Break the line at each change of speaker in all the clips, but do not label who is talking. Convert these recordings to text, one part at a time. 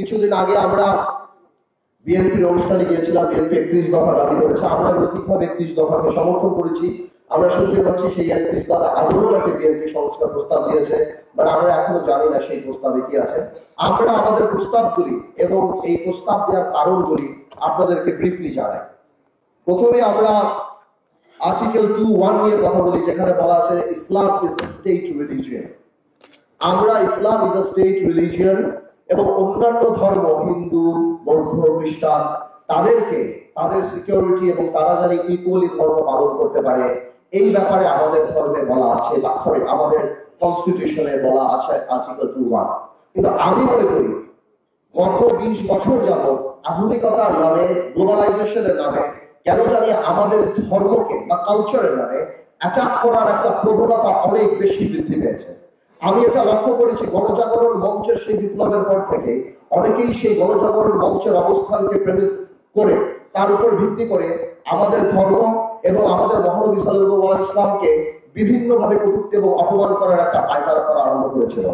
কিছুদিন আগে আমরা বিএনপির অনুষ্ঠানে গিয়েছিলাম। বিএনপি 31 দফা দাবি করেছে, আমরা নৈতিকভাবে 31 দফাকে সমর্থন করেছি। আমরা শুনতে পাচ্ছি সেই 31 দফা আন্দোলনকে বিএনপি সংস্কার প্রস্তাব দিয়েছে, বাট আমরা এখনো জানি না সেই প্রস্তাবে কি আছে। আমরা আমাদের প্রস্তাবগুলি এবং এই প্রস্তাব দেওয়ার কারণগুলি আপনাদেরকে ব্রিফলি জানাই। প্রথমে আমরা আর্টিকেল 2(1) নিয়ে কথা বলি, যেখানে বলা আছে ইসলাম ইজ দ্য স্টেট রিলিজিয়ন। আমরা ইসলাম ইজ দ্য স্টেট রিলিজিয়ন এবং অন্যান্য ধর্ম, হিন্দু, বৌদ্ধ, খ্রিস্টান, তাদেরকে তাদের সিকিউরিটি এবং তারা জানি ইকুয়ালি ধর্ম পালন করতে পারে, এই ব্যাপারে আমাদের ধর্মে বলা আছে, আমাদের কনস্টিটিউশনে বলা আছে আর্টিকেল 2(1). কিন্তু আমি মনে করি গত 20 বছর যাবৎ আধুনিকতার নামে, গ্লোবালাইজেশনের নামে কেন জানি আমাদের ধর্মকে বা কালচারের নামে অ্যাটাক করার একটা প্রবণতা অনেক বেশি বৃদ্ধি পেয়েছে। আমি এটা লক্ষ্য করেছি গণজাগরণ মঞ্চের সেই বিপ্লবের পর থেকে অনেকেই সেই গণজাগরণ মঞ্চের অবস্থানকে প্রেমিস করে, তার উপর ভিত্তি করে আমাদের ধর্ম এবং আমাদের মহানবী সাল্লাল্লাহু আলাইহি ওয়াসাল্লামকে বিভিন্নভাবে কটূক্তি এবং অপমান করার একটা পায়তারা করা আরম্ভ করেছিল।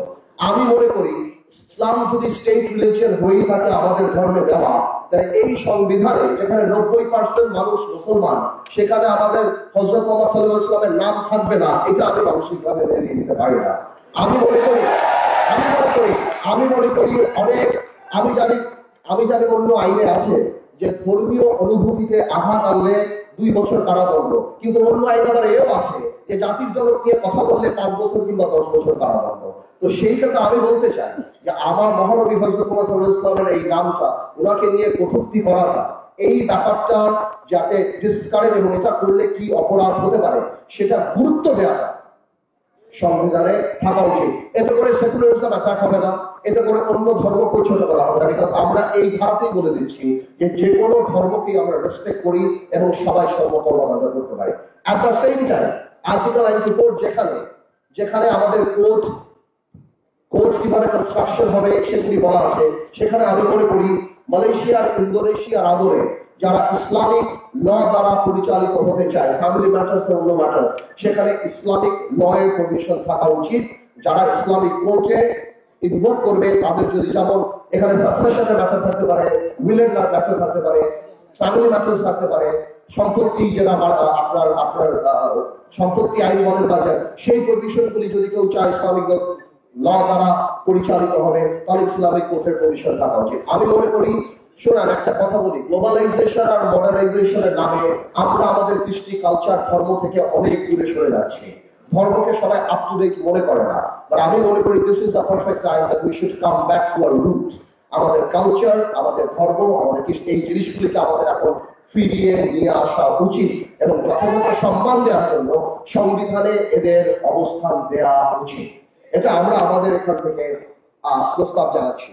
আমি মনে করি ইসলাম যদি স্টেট রিলিজিয়ন হয়ে থাকে আমাদের ধর্মে দেওয়া, তাহলে এই সংবিধানে যেখানে 90% মানুষ মুসলমান, সেখানে আমাদের হযরত মুহাম্মদ সাল্লাল্লাহু আলাইহি ওয়াসাল্লামের নাম থাকবে না, এটা আমি মানসিকভাবে মেনে নিতে পারি না। আমি মনে করি অনেক, আমি জানি অন্য আইনে আছে যে ধর্মীয় অনুভূতিতে আঘাত আনলে 2 বছর কারাদণ্ড, কিন্তু অন্য আইনে আবার এও আছে যে জাতির জনক নিয়ে কথা বললে 5 বছর কিংবা 10 বছর কারাদণ্ড। তো সেই ক্ষেত্রে আমি বলতে চাই যে আমার মহানবী হযরত মুহাম্মদ সাল্লাল্লাহু আলাইহি ওয়াসাল্লামের এই নামটা, ওনাকে নিয়ে কটূক্তি করাটা, এই ব্যাপারটা যাতে ডিসকারেজ এবং এটা করলে কি অপরাধ হতে পারে সেটা গুরুত্ব দেওয়া সংবিধানে থাকা উচিত। এতে করে সেকুলারিজম অ্যাটাক হবে না, এতে করে অন্য ধর্মকে ছোট করা হবে না। বিকজ আমরা এই ধারাতেই বলে দিচ্ছি যে কোনো ধর্মকে আমরা রেসপেক্ট করি এবং সবাই সর্বকর্ম আদায় করতে পারি। At the same time article 94 যেখানে আমাদের কোর্ট কিভাবে কনস্ট্রাকশন হবে সেগুলি বলা আছে, সেখানে আমি মনে করি মালয়েশিয়ার, ইন্দোনেশিয়ার আদলে যারা ইসলামিক ল দ্বারা পরিচালিত হতে চায়, ফ্যামিলি ম্যাটার্স এবং অন্য ম্যাটার্স, সেখানে ইসলামিক ল এর প্রভিশন থাকা উচিত। যারা ইসলামিক কোর্টে ইনভোক করবে তাদের যদি, যেমন এখানে সাকসেশনের ম্যাটার থাকতে পারে, উইলের ম্যাটার থাকতে পারে, ফ্যামিলি ম্যাটার্স থাকতে পারে, সম্পত্তি যেটা আপনার সম্পত্তি আইন বলেন বাজার, সেই প্রভিশনগুলি যদি কেউ চায় ইসলামিক ল দ্বারা পরিচালিত হবে, তাহলে ইসলামিক কোর্টের প্রভিশন থাকা উচিত। আমি মনে করি, শোনান একটা কথা বলি, গ্লোবালাইজেশন আর মডার্নাইজেশনের নামে আমরা আমাদের কৃষ্টি, কালচার, ধর্ম থেকে অনেক দূরে সরে যাচ্ছি। ধর্মকে সবাই আপ টু ডেট মনে করে না, বাট আমি মনে করি this is the perfect time that we should come back to our root. আমাদের কালচার, আমাদের ধর্ম, আমাদের কৃষ্টি, এই জিনিসগুলিকে আমাদের এখন ফিরিয়ে নিয়ে আসা উচিত এবং যথাযথ সম্মান দেওয়ার জন্য সংবিধানে এদের অবস্থান দেওয়া উচিত। এটা আমরা আমাদের এখান থেকে প্রস্তাব জানাচ্ছি।